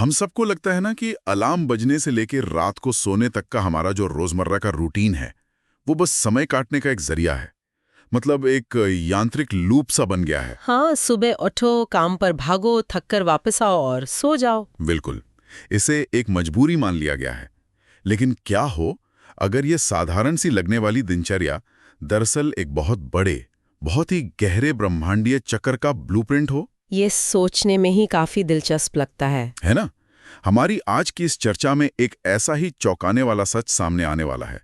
हम सबको लगता है ना कि अलार्म बजने से लेकर रात को सोने तक का हमारा जो रोजमर्रा का रूटीन है वो बस समय काटने का एक जरिया है। मतलब एक यांत्रिक लूप सा बन गया है। हाँ, सुबह उठो, काम पर भागो, थक कर वापस आओ और सो जाओ। बिल्कुल, इसे एक मजबूरी मान लिया गया है। लेकिन क्या हो अगर ये साधारण सी लगने वाली दिनचर्या दरअसल एक बहुत बड़े, बहुत ही गहरे ब्रह्मांडीय चक्र का ब्लूप्रिंट हो? ये सोचने में ही काफी दिलचस्प लगता है ना? हमारी आज की इस चर्चा में एक ऐसा ही चौंकाने वाला सच सामने आने वाला है।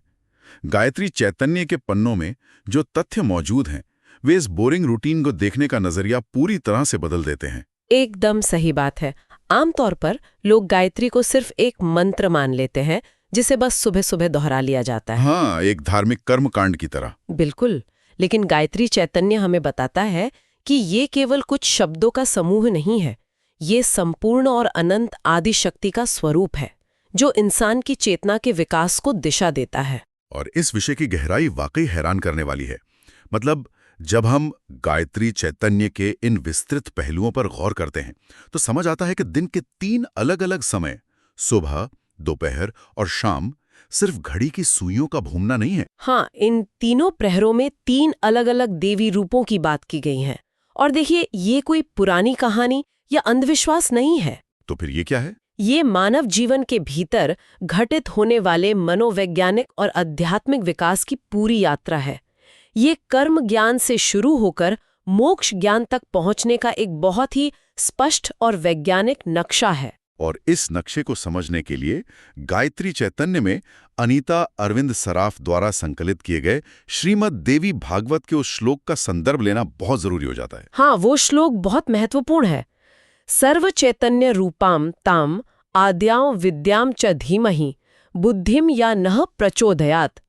गायत्री चैतन्य के पन्नों में जो तथ्य मौजूद हैं वे इस बोरिंग रूटीन को देखने का नजरिया पूरी तरह से बदल देते हैं। एकदम सही बात है। आमतौर पर लोग गायत्री को सिर्फ एक मंत्र मान लेते हैं जिसे बस सुबह सुबह दोहरा लिया जाता है। हाँ, एक धार्मिक कर्मकांड की तरह। बिल्कुल, लेकिन गायत्री चैतन्य हमें बताता है कि ये केवल कुछ शब्दों का समूह नहीं है। ये संपूर्ण और अनंत आदि शक्ति का स्वरूप है जो इंसान की चेतना के विकास को दिशा देता है। और इस विषय की गहराई वाकई हैरान करने वाली है। मतलब जब हम गायत्री चैतन्य के इन विस्तृत पहलुओं पर गौर करते हैं तो समझ आता है कि दिन के 3 अलग-अलग समय, सुबह, दोपहर और शाम, सिर्फ घड़ी की सुइयों का घूमना नहीं है। हाँ, इन तीनों प्रहरों में 3 अलग-अलग देवी रूपों की बात की गई है। और देखिए, ये कोई पुरानी कहानी या अंधविश्वास नहीं है। तो फिर ये क्या है? ये मानव जीवन के भीतर घटित होने वाले मनोवैज्ञानिक और आध्यात्मिक विकास की पूरी यात्रा है। ये कर्म ज्ञान से शुरू होकर मोक्ष ज्ञान तक पहुंचने का एक बहुत ही स्पष्ट और वैज्ञानिक नक्शा है। और इस नक्शे को समझने के लिए गायत्री चैतन्य में अनीता अरविंद सराफ द्वारा संकलित किए गए श्रीमद् देवी भागवत के उस श्लोक का संदर्भ लेना बहुत जरूरी हो जाता है। हाँ, वो श्लोक बहुत महत्वपूर्ण है। सर्व चैतन्य रूपाम ताम आद्यां विद्याम च धीमहि बुद्धिम या नः प्रचोदयात्।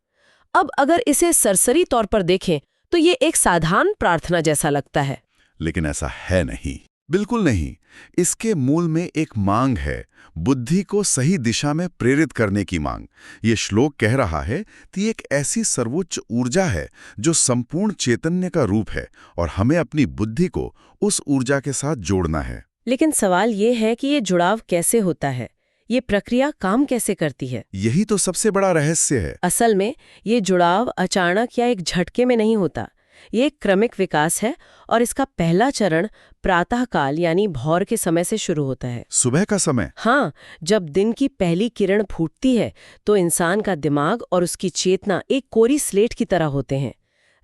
अब अगर इसे सरसरी तौर पर देखें तो ये एक साधारण प्रार्थना जैसा लगता है। लेकिन ऐसा है नहीं, बिल्कुल नहीं। इसके मूल में एक मांग है, बुद्धि को सही दिशा में प्रेरित करने की मांग। ये श्लोक कह रहा है कि एक ऐसी सर्वोच्च ऊर्जा है जो संपूर्ण चैतन्य का रूप है और हमें अपनी बुद्धि को उस ऊर्जा के साथ जोड़ना है। लेकिन सवाल ये है कि ये जुड़ाव कैसे होता है, ये प्रक्रिया काम कैसे करती है? यही तो सबसे बड़ा रहस्य है। असल में ये जुड़ाव अचानक या एक झटके में नहीं होता। ये एक क्रमिक विकास है और इसका पहला चरण प्रातःकाल यानी भोर के समय से शुरू होता है। सुबह का समय? हाँ, जब दिन की पहली किरण फूटती है तो इंसान का दिमाग और उसकी चेतना एक कोरी स्लेट की तरह होते हैं।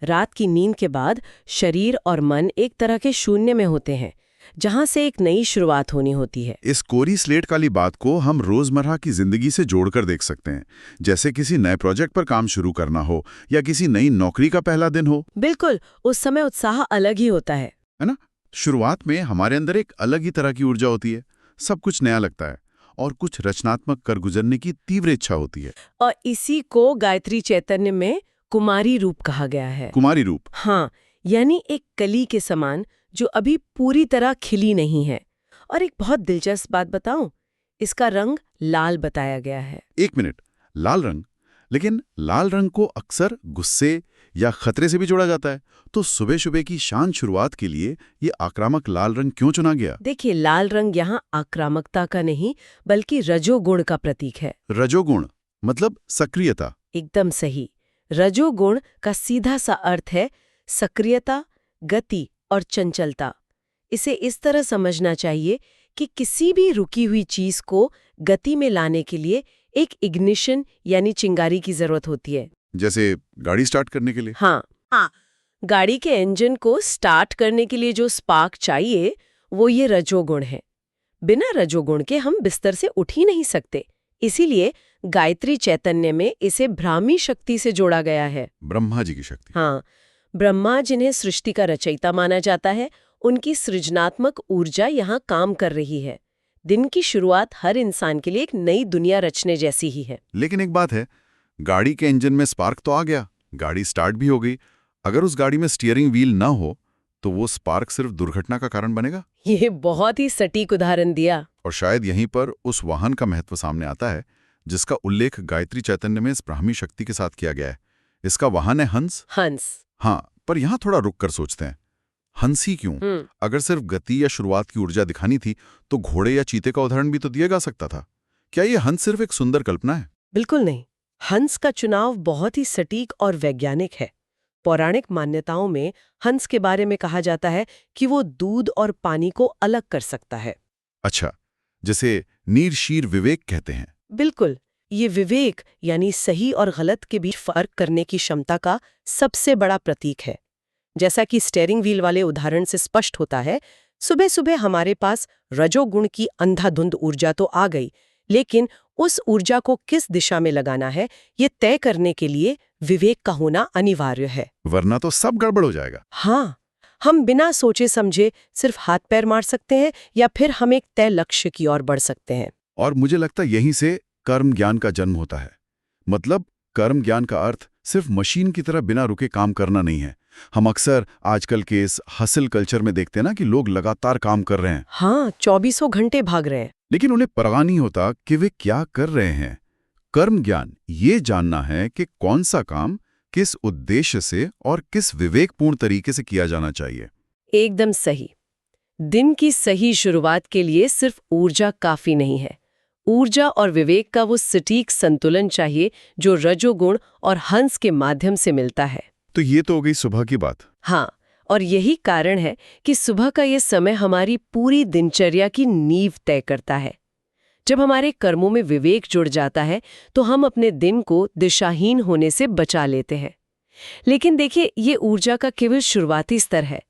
रात की नींद के बाद शरीर और मन एक तरह के शून्य में होते हैं जहां से एक नई शुरुआत होनी होती है। इस कोरी स्लेट वाली बात को हम रोजमर्रा की जिंदगी से जोड़कर देख सकते हैं, जैसे किसी नए प्रोजेक्ट पर काम शुरू करना हो या किसी नई नौकरी का पहला दिन हो। बिल्कुल, उस समय उत्साह अलग ही होता है ना? शुरुआत में हमारे अंदर एक अलग ही तरह की ऊर्जा होती है, सब कुछ नया लगता है और कुछ रचनात्मक कर गुजरने की तीव्र इच्छा होती है। और इसी को गायत्री चैतन्य में कुमारी रूप कहा गया है। कुमारी रूप? हाँ, यानी एक कली के समान जो अभी पूरी तरह खिली नहीं है। और एक बहुत दिलचस्प बात बताऊं, इसका रंग लाल बताया गया है। 1 मिनट, लाल रंग? लेकिन लाल रंग को अक्सर गुस्से या खतरे से भी जोड़ा जाता है, तो सुबह सुबह की शांत शुरुआत के लिए ये आक्रामक लाल रंग क्यों चुना गया? देखिए, लाल रंग यहाँ आक्रामकता का नहीं बल्कि रजोगुण का प्रतीक है। रजोगुण मतलब सक्रियता? एकदम सही। रजोगुण का सीधा सा अर्थ है सक्रियता, गति और चंचलता। इसे इस तरह समझना चाहिए कि किसी भी रुकी हुई चीज को गति में लाने के लिए एक इग्निशन यानी चिंगारी की जरूरत होती है। जैसे गाड़ी स्टार्ट करने के लिए? हाँ, गाड़ी के इंजन को स्टार्ट करने के लिए जो स्पार्क चाहिए वो ये रजोगुण है। बिना रजोगुण के हम बिस्तर से उठ ही नहीं सकते। इसीलिए गायत्री चैतन्य में इसे ब्राह्मी शक्ति से जोड़ा गया है। ब्रह्मा जी की शक्ति? हाँ, ब्रह्मा जिन्हें सृष्टि का रचयिता माना जाता है, उनकी सृजनात्मक ऊर्जा यहाँ काम कर रही है। दिन की शुरुआत हर इंसान के लिए एक नई दुनिया रचने जैसी ही है। लेकिन एक बात है, गाड़ी के इंजन में स्पार्क तो आ गया, गाड़ी स्टार्ट भी हो गई। अगर उस गाड़ी में स्टीयरिंग व्हील ना हो तो वो स्पार्क सिर्फ दुर्घटना का कारण बनेगा? ये बहुत ही सटीक उदाहरण दिया। और शायद यहीं पर उस वाहन का महत्व सामने आता है जिसका उल्लेख गायत्री चैतन्य में इस ब्राह्मी शक्ति के साथ किया गया है। इसका वाहन है हंस। हंस। हाँ, पर यहाँ थोड़ा रुक कर सोचते हैं। हंसी क्यों? अगर सिर्फ गति या शुरुआत की ऊर्जा दिखानी थी तो घोड़े या चीते का उदाहरण भी तो दिया जा सकता था। क्या ये हंस सिर्फ एक सुंदर कल्पना है? बिल्कुल नहीं। हंस का चुनाव बहुत ही सटीक और वैज्ञानिक है। पौराणिक मान्यताओं में हंस के बारे में कहा जाता है कि वो दूध और पानी को अलग कर सकता है। अच्छा, जैसे नीर शीर विवेक कहते हैं। बिल्कुल, ये विवेक यानी सही और गलत के बीच फर्क करने की क्षमता का सबसे बड़ा प्रतीक है। जैसा कि स्टीयरिंग व्हील वाले उदाहरण से स्पष्ट होता है, सुबह सुबह हमारे पास रजोगुण की अंधाधुंध ऊर्जा तो आ गई, लेकिन उस ऊर्जा को किस दिशा में लगाना है ये तय करने के लिए विवेक का होना अनिवार्य है। वरना तो सब गड़बड़ हो जाएगा। हाँ, हम बिना सोचे समझे सिर्फ हाथ पैर मार सकते हैं या फिर हम एक तय लक्ष्य की ओर बढ़ सकते हैं। और मुझे लगता है यहीं से कर्म ज्ञान का जन्म होता है। मतलब कर्म ज्ञान का अर्थ सिर्फ मशीन की तरह बिना रुके काम करना नहीं है। हम अक्सर आजकल के इस हसल कल्चर में देखते हैं ना कि लोग लगातार काम कर रहे हैं। हाँ, 24 घंटे भाग रहे हैं। लेकिन उन्हें परवाह नहीं होता कि वे क्या कर रहे हैं। कर्म ज्ञान ये जानना है कि कौन सा काम किस उद्देश्य से और किस विवेकपूर्ण तरीके से किया जाना चाहिए। एकदम सही। दिन की सही शुरुआत के लिए सिर्फ ऊर्जा काफी नहीं है। ऊर्जा और विवेक का वो सटीक संतुलन चाहिए जो रजोगुण और हंस के माध्यम से मिलता है। तो ये तो हो गई सुबह की बात। हाँ, और यही कारण है कि सुबह का ये समय हमारी पूरी दिनचर्या की नींव तय करता है। जब हमारे कर्मों में विवेक जुड़ जाता है तो हम अपने दिन को दिशाहीन होने से बचा लेते हैं। लेकिन देखिए, ये ऊर्जा का केवल शुरुआती स्तर है।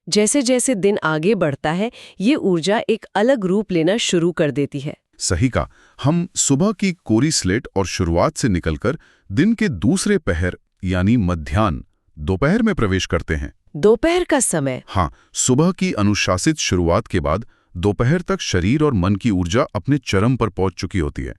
जैसे जैसे दिन आगे बढ़ता है ये ऊर्जा एक अलग रूप लेना शुरू कर देती है। सही का, हम सुबह की कोरी स्लेट और शुरुआत से निकलकर दिन के दूसरे पहर यानी मध्याह्न दोपहर में प्रवेश करते हैं। दोपहर का समय? हाँ, सुबह की अनुशासित शुरुआत के बाद दोपहर तक शरीर और मन की ऊर्जा अपने चरम पर पहुंच चुकी होती है।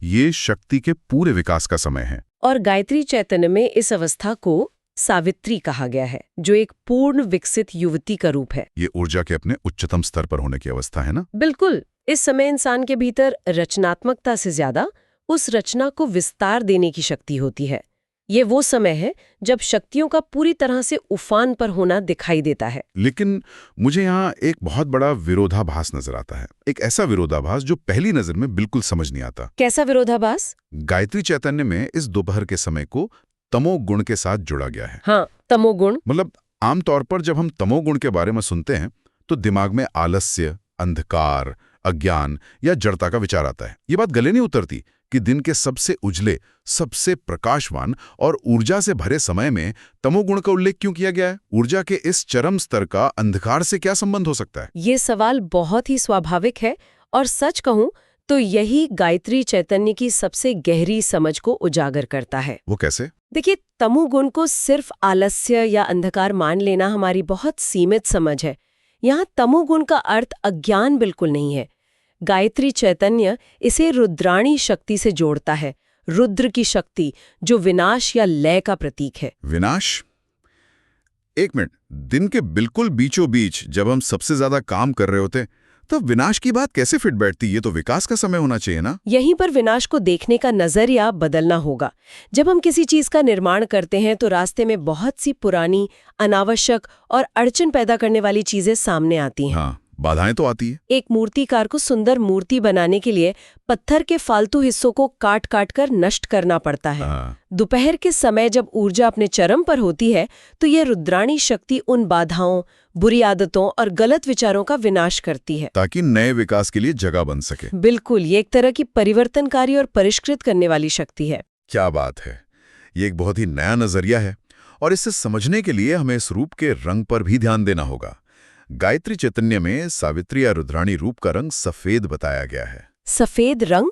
ये शक्ति के पूरे विकास का समय है। और गायत्री चैतन्य में इस अवस्था को सावित्री कहा गया है, जो एक पूर्ण विकसित युवती का रूप है। ये ऊर्जा के अपने उच्चतम स्तर पर होने की अवस्था है ना? बिल्कुल। इस समय इंसान के भीतर रचनात्मकता से ज्यादा उस रचना को विस्तार देने की शक्ति होती है। ये वो समय है जब शक्तियों का पूरी तरह से उफान पर होना दिखाई देता है। लेकिन मुझे यहाँ एक बहुत बड़ा विरोधाभास नजर आता है। एक ऐसा विरोधाभास जो पहली नजर में बिल्कुल समझ नहीं आता। कैसा विरोधाभास? गायत्री चैतन्य में इस दोपहर के समय को तमोगुण के साथ जोड़ा गया है। हाँ, तमोगुण। मतलब आमतौर पर जब हम तमोगुण के बारे में सुनते हैं तो दिमाग में आलस्य, अंधकार, अज्ञान या जड़ता का विचार आता है। ये बात गले नहीं उतरती कि दिन के सबसे उजले, सबसे प्रकाशवान और ऊर्जा से भरे समय में तमोगुण का उल्लेख क्यों किया गया है? ऊर्जा के इस चरम स्तर का अंधकार से क्या संबंध हो सकता है? ये सवाल बहुत ही स्वाभाविक है और सच कहूं तो यही गायत्री चैतन्य की सबसे गहरी समझ को उजागर करता है। वो कैसे? देखिए, तमोगुण को सिर्फ आलस्य या अंधकार मान लेना हमारी बहुत सीमित समझ है। यहाँ तमोगुण का अर्थ अज्ञान बिल्कुल नहीं है। गायत्री चैतन्य इसे रुद्राणी शक्ति से जोड़ता है, रुद्र की शक्ति जो विनाश या लय का प्रतीक है। विनाश? एक मिनट, दिन के बिल्कुल बीचों बीच जब हम सबसे ज्यादा काम कर रहे होते तो विनाश की बात कैसे फिट बैठती? ये तो विकास का समय होना चाहिए ना? यहीं पर विनाश को देखने का नजरिया बदलना होगा। जब हम किसी चीज का निर्माण करते हैं तो रास्ते में बहुत सी पुरानी, अनावश्यक और अड़चन पैदा करने वाली चीजें सामने आती हैं। हाँ, बाधाएं तो आती है। एक मूर्तिकार को सुंदर मूर्ति बनाने के लिए पत्थर के फालतू हिस्सों को काट काट कर नष्ट करना पड़ता है। दोपहर के समय जब ऊर्जा अपने चरम पर होती है तो ये रुद्राणी शक्ति उन बाधाओं, बुरी आदतों और गलत विचारों का विनाश करती है ताकि नए विकास के लिए जगह बन सके। बिल्कुल, ये एक तरह की परिवर्तनकारी और परिष्कृत करने वाली शक्ति है। क्या बात है! ये एक बहुत ही नया नजरिया है और इसे समझने के लिए हमें इस रूप के रंग पर भी ध्यान देना होगा। गायत्री चैतन्य में सावित्री या रुद्राणी रूप का रंग सफेद बताया गया है। सफेद रंग?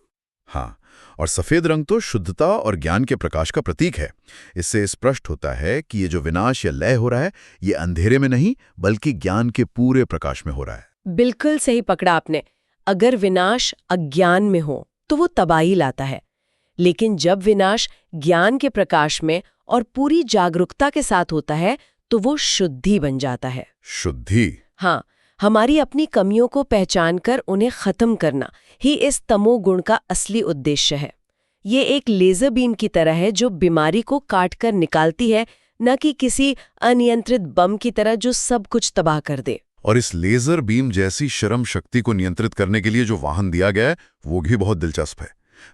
हाँ, और सफेद रंग तो शुद्धता और ज्ञान के प्रकाश का प्रतीक है। इससे स्पष्ट होता है कि ये जो विनाश या लय हो रहा है ये अंधेरे में नहीं बल्कि ज्ञान के पूरे प्रकाश में हो रहा है। बिल्कुल सही पकड़ा आपने। अगर विनाश अज्ञान में हो तो वो तबाही लाता है, लेकिन जब विनाश ज्ञान के प्रकाश में और पूरी जागरूकता के साथ होता है तो वो शुद्धि बन जाता है। शुद्धि? हाँ, हमारी अपनी कमियों को पहचान कर उन्हें खत्म करना ही इस तमोगुण का असली उद्देश्य है। ये एक लेजर बीम की तरह है जो बीमारी को काट कर निकालती है, न कि किसी अनियंत्रित बम की तरह जो सब कुछ तबाह कर दे। और इस लेजर बीम जैसी श्रम शक्ति को नियंत्रित करने के लिए जो वाहन दिया गया है वो भी बहुत दिलचस्प है।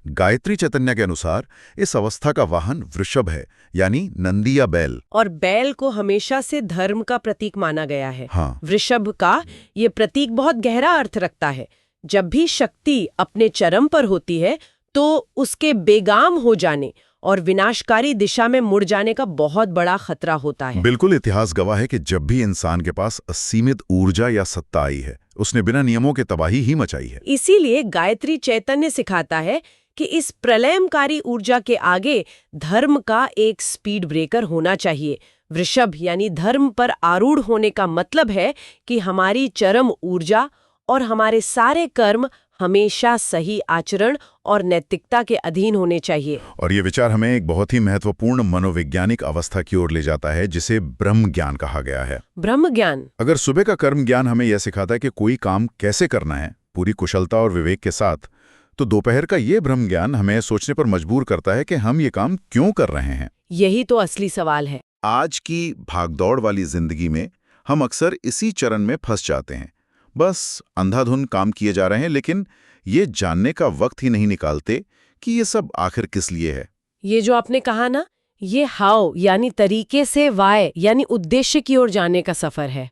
गायत्री चैतन्य के अनुसार इस अवस्था का वाहन वृषभ है, यानी नंदी या बैल। और बैल को हमेशा से धर्म का प्रतीक माना गया है। हाँ। वृषभ का ये प्रतीक बहुत गहरा अर्थ रखता है। जब भी शक्ति अपने चरम पर होती है तो उसके बेगाम हो जाने और विनाशकारी दिशा में मुड़ जाने का बहुत बड़ा खतरा होता है। बिल्कुल, इतिहास गवाह है कि जब भी इंसान के पास असीमित ऊर्जा या सत्ता आई है, उसने बिना नियमों के तबाही ही मचाई है। इसीलिए गायत्री चैतन्य सिखाता है कि इस प्रलयंकारी ऊर्जा के आगे धर्म का एक स्पीड ब्रेकर होना चाहिए। वृषभ यानी धर्म पर आरूढ़ होने का मतलब है कि हमारी चरम ऊर्जा और हमारे सारे कर्म हमेशा सही आचरण और नैतिकता के अधीन होने चाहिए। और ये विचार हमें एक बहुत ही महत्वपूर्ण मनोवैज्ञानिक अवस्था की ओर ले जाता है, जिसे ब्रह्म ज्ञान कहा गया है। ब्रह्म ज्ञान। अगर सुबह का कर्म ज्ञान हमें यह सिखाता है कि कोई काम कैसे करना है पूरी कुशलता और विवेक के साथ, तो दोपहर का ये ब्रह्म ज्ञान हमें सोचने पर मजबूर करता है कि हम ये काम क्यों कर रहे हैं। यही तो असली सवाल है। आज की भागदौड़ वाली जिंदगी में हम अक्सर इसी चरण में फंस जाते हैं। बस अंधाधुंध काम किए जा रहे हैं, लेकिन ये जानने का वक्त ही नहीं निकालते कि ये सब आखिर किस लिए है। ये जो आपने कहा ना, ये हाउ यानी तरीके से वाय यानी उद्देश्य की ओर जाने का सफर है।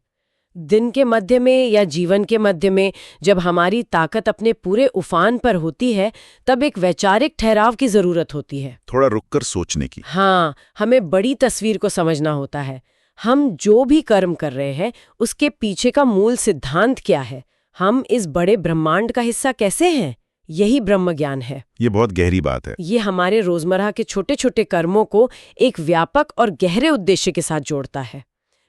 दिन के मध्य में या जीवन के मध्य में जब हमारी ताकत अपने पूरे उफान पर होती है, तब एक वैचारिक ठहराव की जरूरत होती है। थोड़ा रुककर सोचने की। हाँ, हमें बड़ी तस्वीर को समझना होता है। हम जो भी कर्म कर रहे हैं उसके पीछे का मूल सिद्धांत क्या है, हम इस बड़े ब्रह्मांड का हिस्सा कैसे हैं। यही ब्रह्म ज्ञान है। ये बहुत गहरी बात है। ये हमारे रोजमर्रा के छोटे छोटे कर्मों को एक व्यापक और गहरे उद्देश्य के साथ जोड़ता है।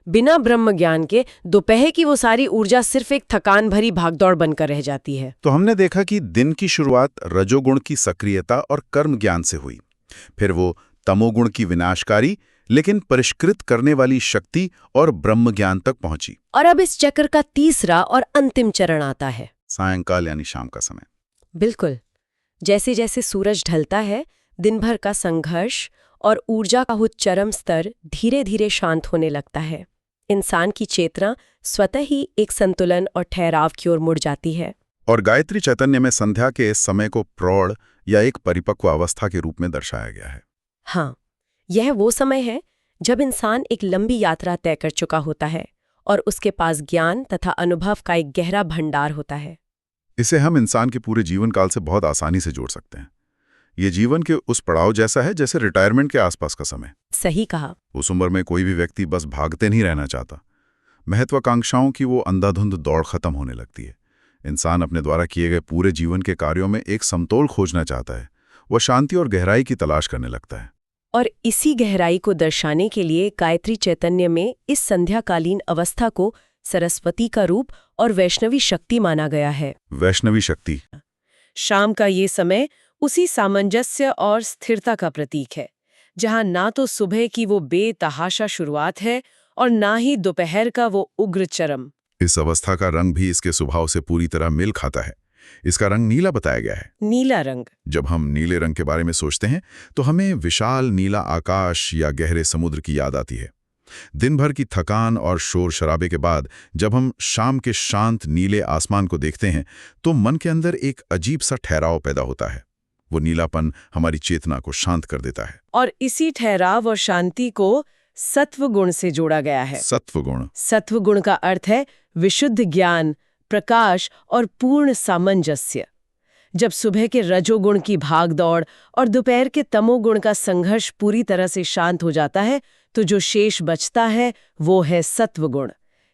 बिना ब्रह्म ज्ञान के दोपहर की वो सारी ऊर्जा सिर्फ एक थकान भरी भागदौड़ बनकर रह जाती है। तो हमने देखा कि दिन की शुरुआत रजोगुण की सक्रियता और कर्म ज्ञान से हुई, फिर वो तमोगुण की विनाशकारी लेकिन परिष्कृत करने वाली शक्ति और ब्रह्म ज्ञान तक पहुंची। और अब इस चक्र का तीसरा और अंतिम चरण आता है, सायंकाल यानी शाम का समय। बिल्कुल, जैसे जैसे सूरज ढलता है, दिन भर का संघर्ष और ऊर्जा का उच्च चरम स्तर धीरे धीरे शांत होने लगता है। इंसान की चेतना स्वतः ही एक संतुलन और ठहराव की ओर मुड़ जाती है। और गायत्री चैतन्य में संध्या के इस समय को प्रौढ़ या एक परिपक्व अवस्था के रूप में दर्शाया गया है। हाँ, यह वो समय है जब इंसान एक लंबी यात्रा तय कर चुका होता है और उसके पास ज्ञान तथा अनुभव का एक गहरा भंडार होता है। इसे हम इंसान के पूरे जीवन काल से बहुत आसानी से जोड़ सकते हैं। ये जीवन के उस पड़ाव जैसा है जैसे रिटायरमेंट के आसपास का समय। सही कहा। उस उम्र में कोई भी व्यक्ति बस भागते नहीं रहना चाहता। महत्वाकांक्षाओं की वो अंधाधुंध दौड़ खत्म होने लगती है। इंसान अपने द्वारा किए गए पूरे जीवन के कार्यों में एक समतोल खोजना चाहता है। वह शांति और गहराई की तलाश करने लगता है। और इसी गहराई को दर्शाने के लिए गायत्री चैतन्य में इस संध्याकालीन अवस्था को सरस्वती का रूप और वैष्णवी शक्ति माना गया है। वैष्णवी शक्ति। शाम का ये समय उसी सामंजस्य और स्थिरता का प्रतीक है, जहां ना तो सुबह की वो बेतहाशा शुरुआत है और ना ही दोपहर का वो उग्र चरम। इस अवस्था का रंग भी इसके स्वभाव से पूरी तरह मेल खाता है। इसका रंग नीला बताया गया है। नीला रंग। जब हम नीले रंग के बारे में सोचते हैं तो हमें विशाल नीला आकाश या गहरे समुद्र की याद आती है। दिन भर की थकान और शोर शराबे के बाद जब हम शाम के शांत नीले आसमान को देखते हैं तो मन के अंदर एक अजीब सा ठहराव पैदा होता है। वो नीलापन हमारी चेतना को शांत कर देता है। और इसी ठहराव और शांति को सत्व गुण से जोड़ा गया है। सत्व गुण। सत्व गुण का अर्थ है विशुद्ध ज्ञान, प्रकाश और पूर्ण सामंजस्य। जब सुबह के रजोगुण की भागदौड़ और दोपहर के तमोगुण का संघर्ष पूरी तरह से शांत हो जाता है, तो जो शेष बचता है वो है सत्वगुण।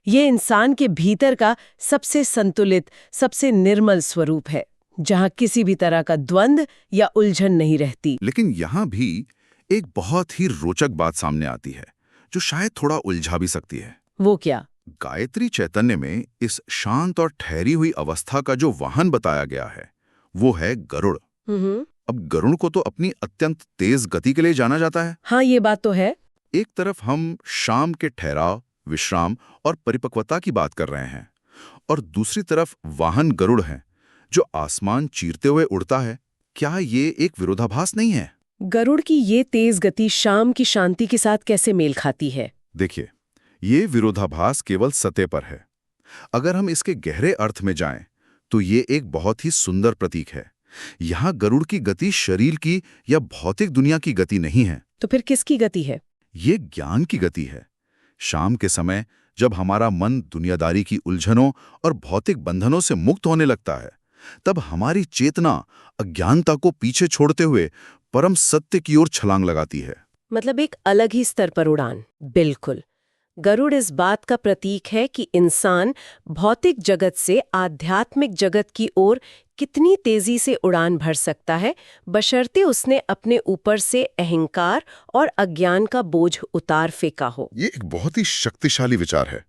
ये इंसान के भीतर का सबसे संतुलित, सबसे निर्मल स्वरूप है, जहां किसी भी तरह का द्वंद्व या उलझन नहीं रहती। लेकिन यहाँ भी एक बहुत ही रोचक बात सामने आती है जो शायद थोड़ा उलझा भी सकती है। वो क्या? गायत्री चैतन्य में इस शांत और ठहरी हुई अवस्था का जो वाहन बताया गया है वो है गरुड़। अब गरुड़ को तो अपनी अत्यंत तेज गति के लिए जाना जाता है। हाँ, ये बात तो है। एक तरफ हम शाम के ठहराव, विश्राम और परिपक्वता की बात कर रहे हैं, और दूसरी तरफ वाहन गरुड़ है जो आसमान चीरते हुए उड़ता है। क्या ये एक विरोधाभास नहीं है? गरुड़ की ये तेज गति शाम की शांति के साथ कैसे मेल खाती है? देखिए, ये विरोधाभास केवल सतह पर है। अगर हम इसके गहरे अर्थ में जाएं, तो ये एक बहुत ही सुंदर प्रतीक है। यहाँ गरुड़ की गति शरीर की या भौतिक दुनिया की गति नहीं है। तो फिर किसकी गति है? ये ज्ञान की गति है। शाम के समय जब हमारा मन दुनियादारी की उलझनों और भौतिक बंधनों से मुक्त होने लगता है, तब हमारी चेतना अज्ञानता को पीछे छोड़ते हुए परम सत्य की ओर छलांग लगाती है। मतलब एक अलग ही स्तर पर उड़ान। बिल्कुल। गरुड़ इस बात का प्रतीक है कि इंसान भौतिक जगत से आध्यात्मिक जगत की ओर कितनी तेजी से उड़ान भर सकता है, बशर्ते उसने अपने ऊपर से अहंकार और अज्ञान का बोझ उतार फेंका हो। ये एक बहुत ही शक्तिशाली विचार है,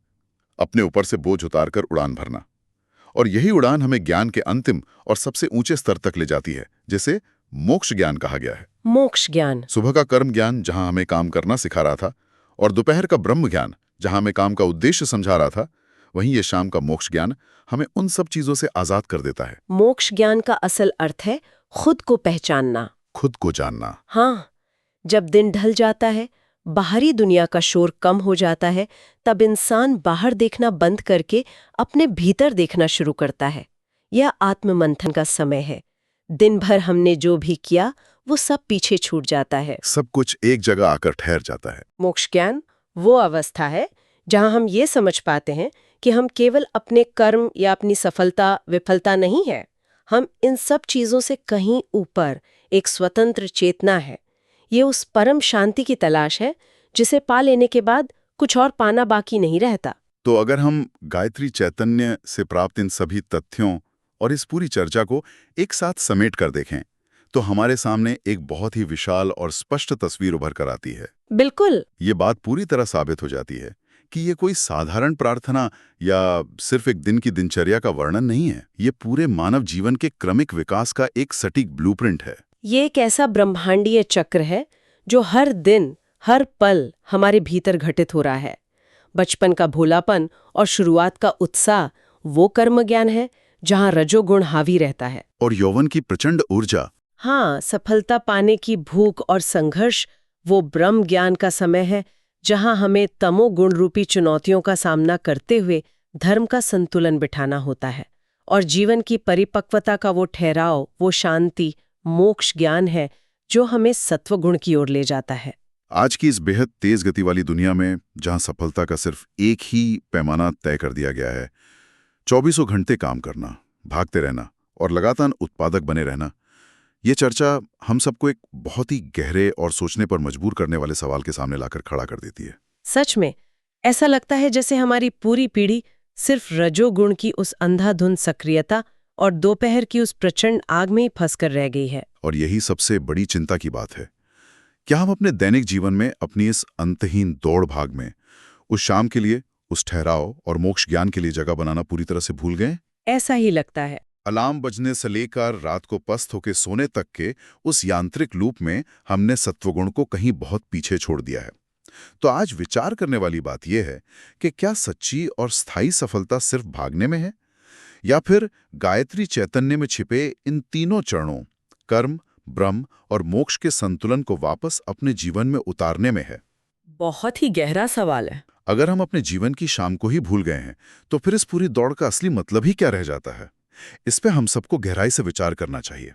अपने ऊपर से बोझ उतारकर उड़ान भरना। और यही उड़ान हमें ज्ञान के अंतिम और सबसे ऊंचे स्तर तक ले जाती है, जिसे मोक्ष ज्ञान कहा गया है। मोक्ष ज्ञान। सुबह का कर्म ज्ञान जहां हमें काम करना सिखा रहा था, और दोपहर का ब्रह्म ज्ञान जहां हमें काम का उद्देश्य समझा रहा था, वहीं ये शाम का मोक्ष ज्ञान हमें उन सब चीजों से आजाद कर देता है। मोक्ष ज्ञान का असल अर्थ है खुद को पहचानना, खुद को जानना। हाँ, जब दिन ढल जाता है, बाहरी दुनिया का शोर कम हो जाता है, तब इंसान बाहर देखना बंद करके अपने भीतर देखना शुरू करता है। यह आत्ममंथन का समय है। दिन भर हमने जो भी किया वो सब पीछे छूट जाता है। सब कुछ एक जगह आकर ठहर जाता है। मोक्ष ज्ञान वो अवस्था है जहां हम ये समझ पाते हैं कि हम केवल अपने कर्म या अपनी सफलता विफलता नहीं है, हम इन सब चीजों से कहीं ऊपर एक स्वतंत्र चेतना है। ये उस परम शांति की तलाश है जिसे पा लेने के बाद कुछ और पाना बाकी नहीं रहता। तो अगर हम गायत्री चैतन्य से प्राप्त इन सभी तथ्यों और इस पूरी चर्चा को एक साथ समेट कर देखें, तो हमारे सामने एक बहुत ही विशाल और स्पष्ट तस्वीर उभर कर आती है। बिल्कुल। ये बात पूरी तरह साबित हो जाती है कि ये कोई साधारण प्रार्थना या सिर्फ एक दिन की दिनचर्या का वर्णन नहीं है। ये पूरे मानव जीवन के क्रमिक विकास का एक सटीक ब्लूप्रिंट है। ये एक ऐसा ब्रह्मांडीय चक्र है जो हर दिन हर पल हमारे भीतर घटित हो रहा है। बचपन का भोलापन और शुरुआत का उत्साह वो कर्म ज्ञान है जहां रजोगुण हावी रहता है, और यौवन की प्रचंड ऊर्जा, हाँ, सफलता पाने की भूख और संघर्ष वो ब्रह्म ज्ञान का समय है जहां हमें तमोगुण रूपी चुनौतियों का सामना करते हुए धर्म का संतुलन बिठाना होता है। और जीवन की परिपक्वता का वो ठहराव, वो शांति, मोक्ष ज्ञान है जो हमें सत्वगुण की ओर ले जाता है। आज की इस बेहद तेज गति वाली दुनिया में, जहां सफलता का सिर्फ एक ही पैमाना तय कर दिया गया है, 24 घंटे काम करना, भागते रहना और लगातार उत्पादक बने रहना, ये चर्चा हम सबको एक बहुत ही गहरे और सोचने पर मजबूर करने वाले सवाल के सामने लाकर खड़ा कर देती है। सच में ऐसा लगता है जैसे हमारी पूरी पीढ़ी सिर्फ रजोगुण की उस अंधाधुंध सक्रियता और दोपहर की उस प्रचंड आग में ही फंसकर रह गई है। और यही सबसे बड़ी चिंता की बात है। क्या हम अपने दैनिक जीवन में अपनी इस अंतहीन दौड़ भाग में उस शाम के लिए, उस ठहराव और मोक्ष ज्ञान के लिए जगह बनाना पूरी तरह से भूल गए? ऐसा ही लगता है। अलार्म बजने से लेकर रात को पस्त होकर सोने तक के उस यांत्रिक लूप में हमने सत्वगुण को कहीं बहुत पीछे छोड़ दिया है। तो आज विचार करने वाली बात यह है कि क्या सच्ची और स्थायी सफलता सिर्फ भागने में है, या फिर गायत्री चैतन्य में छिपे इन तीनों चरणों, कर्म, ब्रह्म और मोक्ष के संतुलन को वापस अपने जीवन में उतारने में है? बहुत ही गहरा सवाल है। अगर हम अपने जीवन की शाम को ही भूल गए हैं, तो फिर इस पूरी दौड़ का असली मतलब ही क्या रह जाता है? इस पे हम सबको गहराई से विचार करना चाहिए।